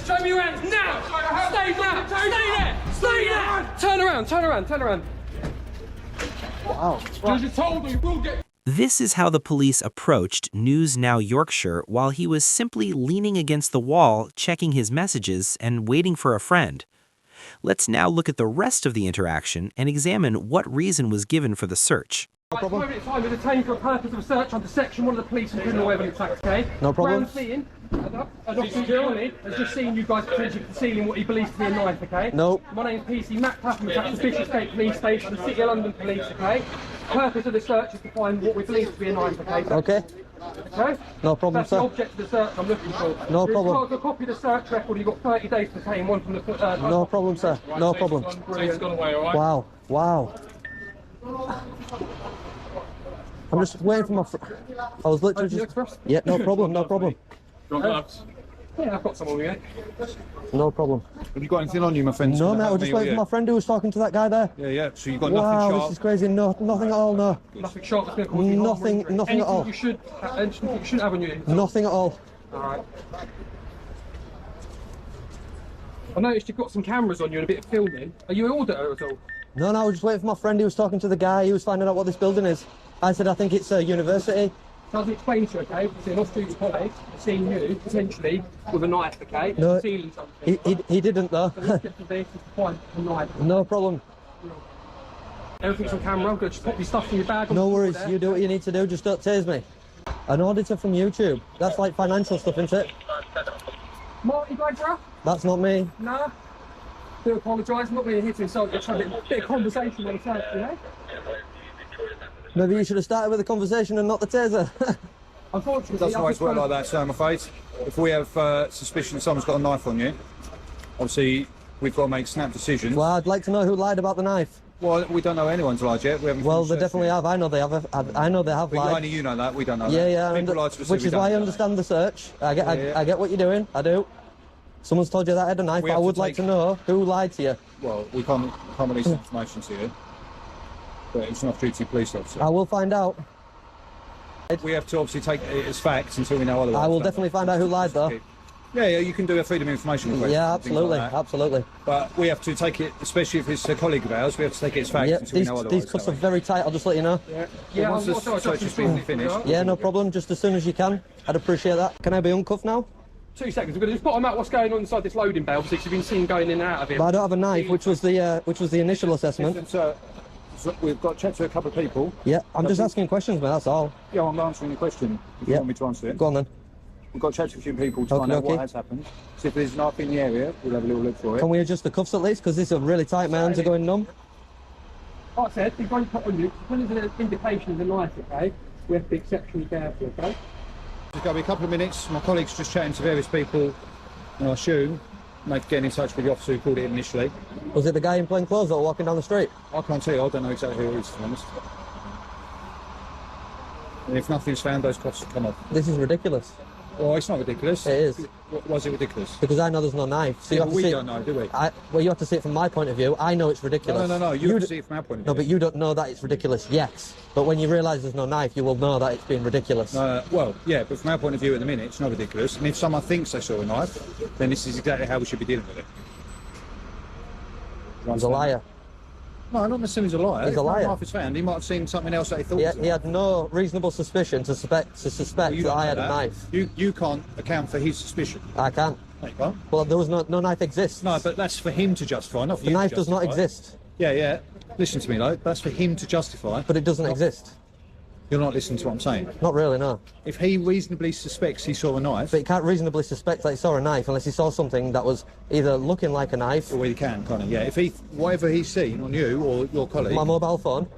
Show me your hands now! Stay there! Stay there! Stay there! Turn around, turn around, turn around. Wow. As you told me, you will get... This is how the police approached News Now Yorkshire while he was simply leaning against the wall, checking his messages and waiting for a friend. Let's now look at the rest of the interaction and examine what reason was given for the search. No problem. It's time to detain for a purpose of search under Section 1 of the Police and Criminal Evidence Act, okay? No problem. Brown scene, Officer Johnny has just seen you guys potentially concealing what he believes to be a knife, okay? No. My name's PC Matt Clapham, at the Bishopsgate Police Station, the City of London Police, okay? The purpose of the search is to find what we believe to be a knife, okay? Okay. Okay? No problem, That's sir. the object of the search I'm looking for. No problem. If you've got a copy of the search record, you've got 30 days to detain one from the... No problem, sir. No problem. It's gone away, all right? Wow. Wow. I'm just waiting for my I was literally just... Yeah, no problem, no problem. Got gloves? Yeah, I've got some on me, No problem. Have you got anything on you, my friend? No, mate, I was just waiting for my friend who was talking to that guy there. Yeah, yeah. So you got Wow, nothing sharp? this is crazy. No, nothing at all, no. Nothing sharp that's going to cause you harm or injury. Nothing at all. Anything you shouldn't have on you. Nothing at all. Alright. I noticed you've got some cameras on you and a bit of filming. Are you an auditor at all? No, I was just waiting for my friend who was talking to the guy. He was finding out what this building is. I said, I think it's a university. So I'll explain to you, okay? See, an Austrian colleague has seen you, potentially, with a knife, okay? No, concealing something. he didn't, though. So let's get to this to find a knife. No problem. Everything's on camera. I'm going to just pop your stuff in your bag. No worries. You do what you need to do. Just don't tase me. An auditor from YouTube. That's like financial stuff, isn't it? Marty Gladra? That's not me. Nah. Do apologise. I'm not being here to insult you. Just have a bit of conversation on the search, you know? Maybe you should have started with the conversation and not the taser. Unfortunately, It doesn't always work like that, so I'm afraid. If we have suspicion someone's got a knife on you, obviously we've got to make snap decisions. Well, I'd like to know who lied about the knife. Well, we don't know anyone's lied yet. We haven't. Well, finished they definitely searching. have. I know they have. I know they have But lied. only you know that. We don't know Yeah, that. yeah. People lie to us, Which we is don't why I know that. understand the search. I get, Yeah. I get what you're doing. I do. Someone's told you that I had a knife, We but I have to would like take- to know who lied to you. Well, we can't release information to you. But it's an off-duty police officer. I will find out. We have to obviously take it as facts until we know otherwise. I will definitely find out who lied, though. Yeah, yeah, you can do a freedom of information request. Yeah, and things absolutely, like that. absolutely. But we have to take it, especially if it's a colleague of ours, we have to take it as facts Yeah, until we know otherwise. these cuffs are very tight. I'll just let you know. Yeah, Once the search has been finished. Yeah, no problem. Just as soon as you can. I'd appreciate that. Can I be uncuffed now? 2 seconds. We're going to just bottom out what's going on inside this loading bay. Obviously, 'cause you've been seen going in and out of it. But I don't have a knife, which was the initial assessment. Listen, sir, so we've got to chat to a couple of people. Yeah, I'm just asking questions, man. That's all. Yeah, I'm answering your question. If you Yeah. want me to answer it. Go on then. We've got to chat to a few people to find out Okay. what has happened. So if there's a knife in the area, we'll have a little look for it. Can we adjust the cuffs at least? Because these are really tight. My hands are going numb. Like I said, you've got to put on you. When there's an indication of a knife, okay, we have to be exceptionally careful, okay? It's going to be a couple of minutes. My colleague's just chatting to various people, and I assume getting in touch with the officer who called it initially. Was it the guy in plain clothes that was walking down the street? I can't tell you, I don't know exactly who it is, to be honest. And if nothing's found, those costs will come off. This is ridiculous. Well, it's not ridiculous. It is. Why is it ridiculous? Because I know there's no knife. So you Yeah, have but to we see. don't know, do we? Well, you have to see it from my point of view. I know it's ridiculous. No. You have to d- see it from our point of No, view. but you don't know that it's ridiculous yet. But when you realise there's no knife, you will know that it's been ridiculous. Well, yeah, but from our point of view at the minute, it's not ridiculous. And if someone thinks they saw a knife, then this is exactly how we should be dealing with it. He's a liar. No, not necessarily he's a liar. He's a If no liar. knife is found, he might have seen something else that he thought was a He knife. had no reasonable suspicion to suspect You that don't I know had a that. knife. You can't account for his suspicion. I can't. No, you can't. Well, there was no knife exists. No, but that's for him to justify, not for The you knife to does not justify. exist, Yeah, yeah. Listen to me, though. That's for him to justify. but it doesn't exist. You're not listening to what I'm saying. Not really, no. If he reasonably suspects he saw a knife, But you can't reasonably suspect that he saw a knife unless he saw something that was either looking like a knife, well, he can, can't he? Yeah. If he, whatever he's seen on you or your colleague, my mobile phone.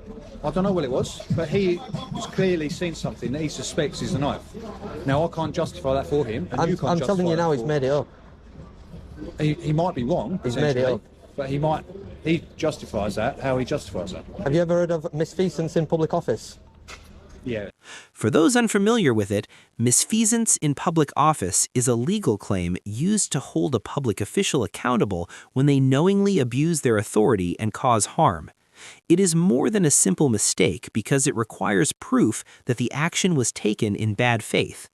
I don't know what it was, but he has clearly seen something that he suspects is a knife. Now, I can't justify that for him, and you can't I'm justify telling you now, that he's for- made it up. He might be wrong, He's made it potentially, up. but he justifies that, how he justifies that. Have you ever heard of misfeasance in public office? Yeah. For those unfamiliar with it, misfeasance in public office is a legal claim used to hold a public official accountable when they knowingly abuse their authority and cause harm. It is more than a simple mistake because it requires proof that the action was taken in bad faith.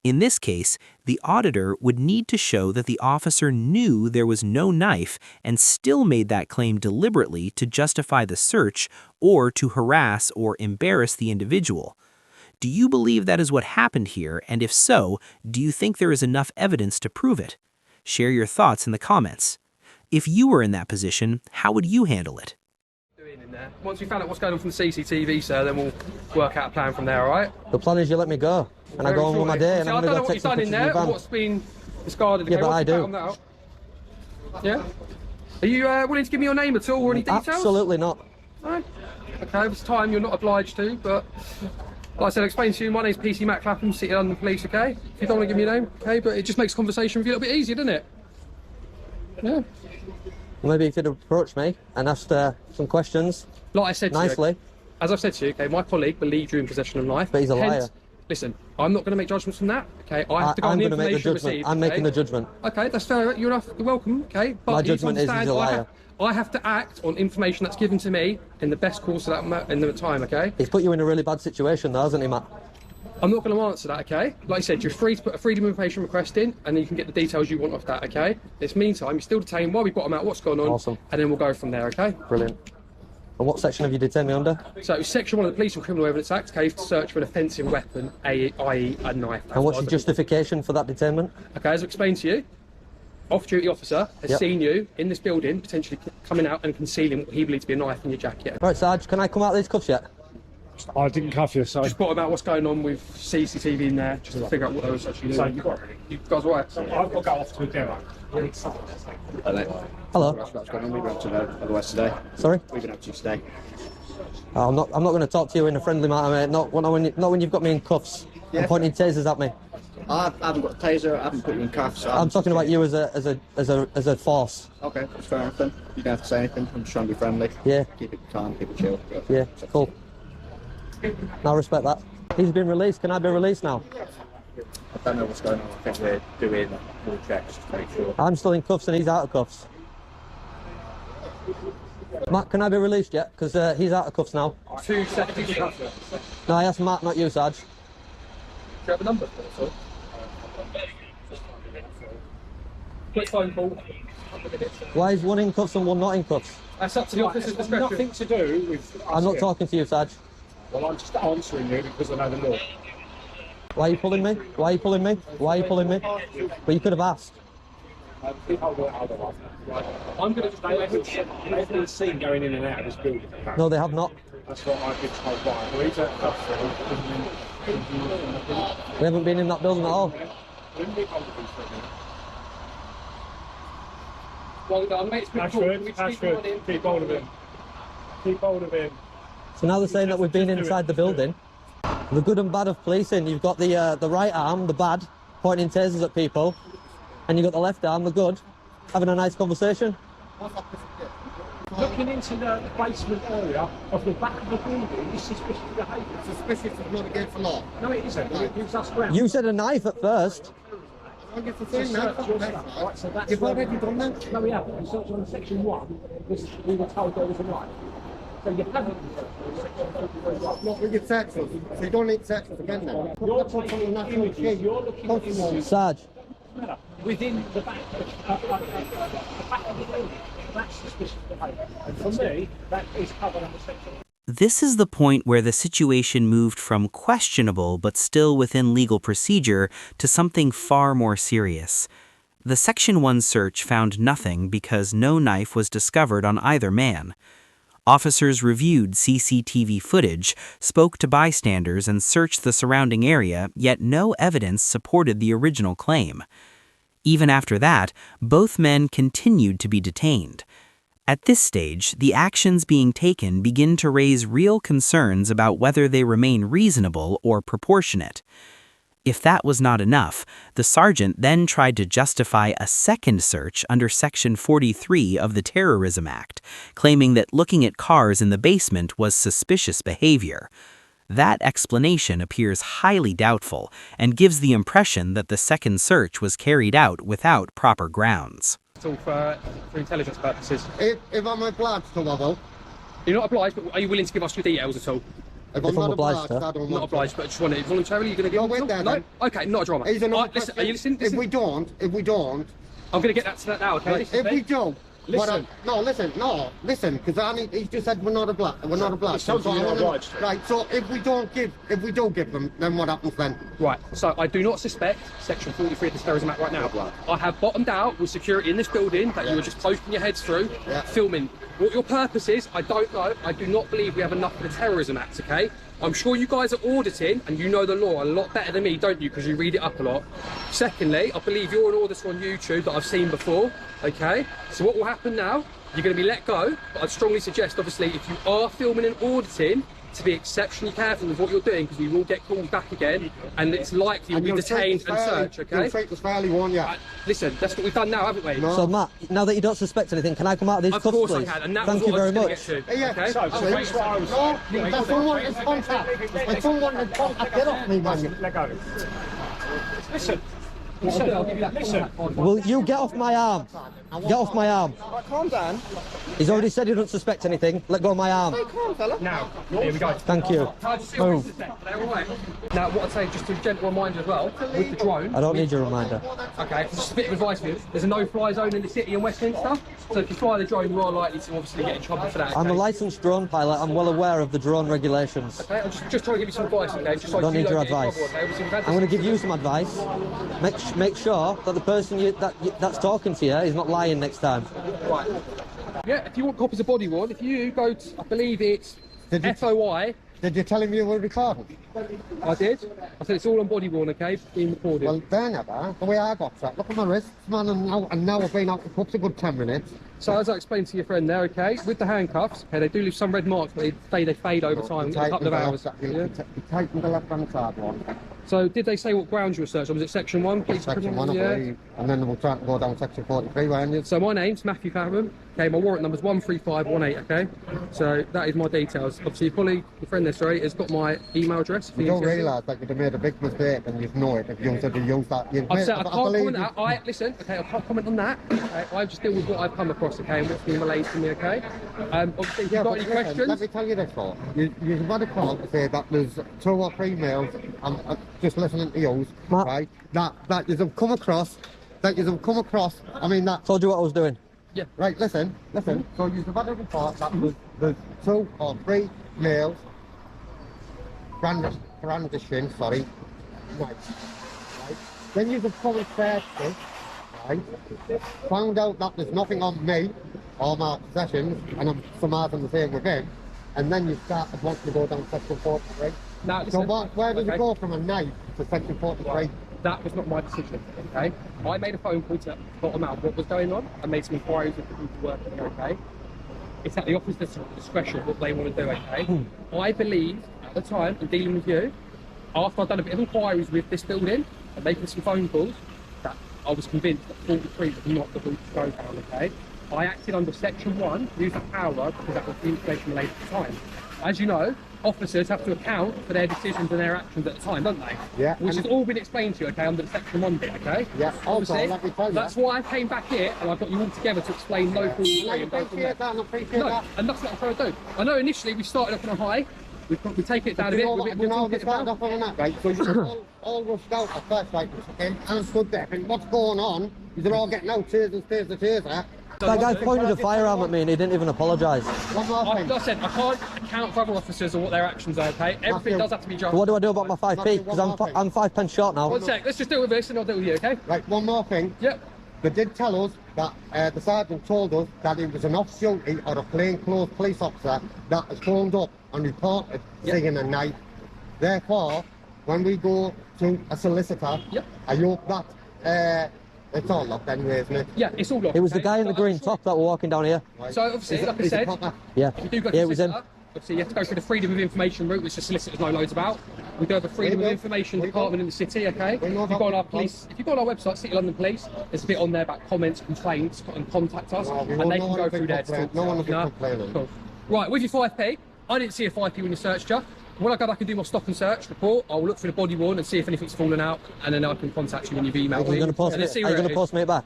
In this case, the auditor would need to show that the officer knew there was no knife and still made that claim deliberately to justify the search or to harass or embarrass the individual. Do you believe that is what happened here, and if so, do you think there is enough evidence to prove it? Share your thoughts in the comments. If you were in that position, how would you handle it? Once we found out what's going on from the CCTV, sir, then we'll work out a plan from there, all right? The plan is you let me go, and I go on with my day, and I'm going to go take some pictures of the van. What's been discarded. Yeah, but I do. Yeah? Are you willing to give me your name at all, or any details? Absolutely not. No? Okay, it's time, you're not obliged to, but like I said, I'll explain to you, my name's PC Matt Clapham, City London Police, okay? If you don't want to give me your name, okay, but it just makes conversation with you a little bit easier, doesn't it? Yeah. Maybe you could approach me and ask some questions. Like I said nicely. To you, as I've said to you, okay, my colleague believed you're in possession of a knife. But he's a liar. Listen, I'm not going to make judgments from that, okay? I have to go on the information received. I'm making the judgment. Okay, that's fair. You're welcome, okay? But my judgment is he's a liar. I have to act on information that's given to me in the best course of that in the time, okay? He's put you in a really bad situation though, hasn't he, Matt? I'm not going to answer that, okay? Like I said, you're free to put a freedom of information request in, and then you can get the details you want off that, okay? In this meantime, you're still detained while we bottom out what's going on. Awesome. And then we'll go from there, okay? Brilliant. And what section have you detained me under? So it's Section 1 of the Police and Criminal Evidence Act, okay, to search for an offensive weapon, i.e. a knife. And what's your justification for that detainment? Okay, as I explained to you, off-duty officer has seen you in this building, potentially coming out and concealing what he believes to be a knife in your jacket. Right, Sarge, can I come out of these cuffs yet? I didn't cuff you, so... Just bottom out what's going on with CCTV in there, just to figure out what they was actually doing. So you guys all right? I've got to go off to a demo. Hello. What's going on? We've been up to otherwise today. Sorry? We've been up to today. I'm not going to talk to you in a friendly manner, mate. Not when you've got me in cuffs and pointing tasers at me. I haven't got a taser. I haven't put you in cuffs. So I'm talking about you as a force. Okay, that's fair enough then. You don't have to say anything. I'm just trying to be friendly. Yeah. Keep it calm, keep it chill. Yeah, cool. I respect that. He's been released. Can I be released now? I don't know what's going on. I think we're doing more checks to make sure. I'm still in cuffs and he's out of cuffs. Matt, can I be released yet? Because he's out of cuffs now. 2 seconds. No, I asked Matt, not you, Sarge. Do you have a number for us? Quick phone call. Why is one in cuffs and one not in cuffs? That's up to the officer's discretion. Nothing to do with... I'm not talking to you, Sarge. Well, I'm just answering you because I know the law. Why are you pulling me? Why are you pulling me? Why are you pulling me? Well, you could have asked. I'm going to just... They've been seen going in and out of this building. No, they have not. That's what I've been told by. Well, he's at We haven't been in that building at all. Well done, mate. Ashford, keep hold of him. Keep hold of him. So now they're saying that we've been inside the building. The good and bad of policing. You've got the right arm, the bad, pointing tasers at people, and you've got the left arm, the good, having a nice conversation. Looking into the basement area of the back of the building is suspicious behaviour. Suspicious is not against the law. No, it isn't. It gives us ground. You said a knife at first. Against the thing, man. Right, so that's You've already done that? No, we haven't. We searched on section 1 because we were told there was a knife. So you haven't Not with your taxes. So you don't need taxes again then. You're taking images, you're looking at images Sarge. within the back of the building. That's suspicious behaviour. And for me, that is covered under section. This is the point where the situation moved from questionable but still within legal procedure to something far more serious. The Section 1 search found nothing because no knife was discovered on either man. Officers reviewed CCTV footage, spoke to bystanders, and searched the surrounding area, yet no evidence supported the original claim. Even after that, both men continued to be detained. At this stage, the actions being taken begin to raise real concerns about whether they remain reasonable or proportionate. If that was not enough, the sergeant then tried to justify a second search under Section 43 of the Terrorism Act, claiming that looking at cars in the basement was suspicious behavior. That explanation appears highly doubtful and gives the impression that the second search was carried out without proper grounds. It's all for intelligence purposes. If I'm obliged to level, You're not obliged, but are you willing to give us your details at all? If If I'm I'm not obliged obliged, to. I don't Not want obliged, but I just want it voluntarily. You're going to Go give with that, No? then. Okay, not a drama. Here's another Alright, listen, are you listening? If we don't, I'm going to get that to that now, okay? if we don't, Listen. listen, because he just said we're not obliged. We're not obliged. He told you you're not obliged to. Right. So if we do give them, then what happens then? Right, so I do not suspect Section 43 of the Terrorism Act right now. I have bottomed out with security in this building that you were just poking your heads through, filming. What your purpose is, I don't know. I do not believe we have enough of the Terrorism Act, okay? I'm sure you guys are auditing and you know the law a lot better than me, don't you? Because you read it up a lot. Secondly, I believe you're an auditor on YouTube that I've seen before, okay? So what will happen now, you're going to be let go, but I'd strongly suggest, obviously, if you are filming and auditing, to be exceptionally careful with what you're doing, because we will get called back again, and it's likely you'll be detained and searched, okay? You'll treat us fairly, won't you? Listen, that's what we've done now, haven't we? No. So Matt, now that you don't suspect anything, can I come out of these Of cuffs, course please? I can, and that Thank was you what I very was going much. to get to. Yeah, Okay? So that's what I was. No, that's someone in contact. That's someone in contact. Get off me, man. Let go. Listen. I'll give you that Listen. contact. Will you get off my arm? Get off my arm. Calm down. He's already said he doesn't suspect anything. Let go of my arm. Calm, fella. Now, here we go. Thank you. Can I just see your business then? Are they all right? Now, what I'd say, just a gentle reminder as well, with the drone. I don't need your reminder. Okay, just a bit of advice for you. There's a no-fly zone in the city in Westminster, so if you fly the drone, you are likely to obviously get in trouble for that. I'm a Okay? licensed drone pilot. I'm well aware of the drone regulations. Okay, I'm just trying to give you some advice, okay? Just so I don't you need your don't get in advice. trouble, okay? Obviously, we've had I'm going to this- give you some advice. Make sure that the person that's talking to you is not lying next time. Right. Yeah, if you want copies of body worn, if you go to, I believe it's Did you- FOI. Did you tell him you were recording? I did. I said it's all on body worn, okay? Being recorded. Well, they're never. The way I got that. Look at my wrists, man, and now I've been out the cups a good 10 minutes. So as I explained to your friend there, okay, with the handcuffs, okay, they do leave some red marks, but they fade over time, a couple of hours. Yeah. You tighten the left-hand side one. So did they say what grounds you were searched on? Was it Section 1? Police Section 1, I Yeah. believe. And then we'll try to go down Section 43, weren't you? So my name's Matthew Farron. Okay, my warrant number's 13518. Okay, so that is my details. Obviously, your friend there, sorry, has got my email address. You don't realise that you've made a big mistake and you've known it if you said to use that. I've said I can't comment on that. Listen, okay, I can't comment on that. Okay, I just deal with what I've come across, okay, and what's been relayed to me, okay. Obviously, if you've got any questions, Let me tell you this, though. You've had a call to say that there's 2 or 3 males, I'm just listening to you, Matt. right? That you have come across, I mean, that. Told you what I was doing. Right, listen. So you've had a report that there's 2 or 3 males brandishing, sorry. Right. Then you've come and searched it, right? Found out that there's nothing on me or my possessions, and I'm surmising the same with him. And then you started wanting to go down Section 43. now, So listen, where did okay, you go from a knife to Section 43? that was not my decision, okay. I made a phone call to bottom out what was going on. I made some inquiries with the people working there, okay. It's at the officer's discretion what they want to do, okay. I believe at the time, in dealing with you, after I'd done a bit of inquiries with this building and making some phone calls, that I was convinced that 43 was not the route to go down, okay. I acted under Section 1, used the power because that was the information related at the time. As you know, officers have to account for their decisions and their actions at the time, don't they? Yeah, Which and- has all been explained to you, okay, under the Section 1 bit, okay? Yeah, also, Obviously, let me tell you. that's why I came back here and I got you all together to explain no 43 I and don't appreciate that, and appreciate No, that. and that's what I'm trying to do. I know initially we started off on a high, we've taken it down a bit, You know, they started off on that, right? So you all rushed out at first, right? And I stood there, and what's going on? They're all getting out, taser. That guy pointed a firearm at me and he didn't even apologise. One more Like thing. I said, I can't account for other officers or what their actions are, okay? Everything does have to be justified. What do I do about my 5p? Because I'm 5 pence short now. One sec, let's just deal with this and I'll deal with you, okay? Right, one more thing. Yep. They did tell us that the sergeant told us that it was an off-duty or a plainclothes police officer that has phoned up and reported seeing a knife. Therefore, when we go to a solicitor, Yep. I hope that it's all locked anyway, isn't it? Yeah, it's all locked. It was the okay? guy in the So green I'm top that were walking down here. Right. So obviously, Is it- like I is it said, proper? Yeah. if you do go to Yeah, the it was him. solicitor, obviously you have to go through the Freedom of Information route, which the solicitors know loads about. We do have a Freedom We of do. Information We do. department in the city, okay? We If know you that. go on our police, if you go on our website, City London Police, there's a bit on there about comments, complaints, and contact us, No, we and won't- they no can one go will through be there to talk to no one will us. be complaining. Cool. Right, with your 5p, I didn't see a 5p when you searched you. When I go back and do my stop and search report, I'll look for the body worn and see if anything's fallen out, and then I can contact you when you've emailed Are me. you going to post and me? then see Are you where going it to is. post me it back?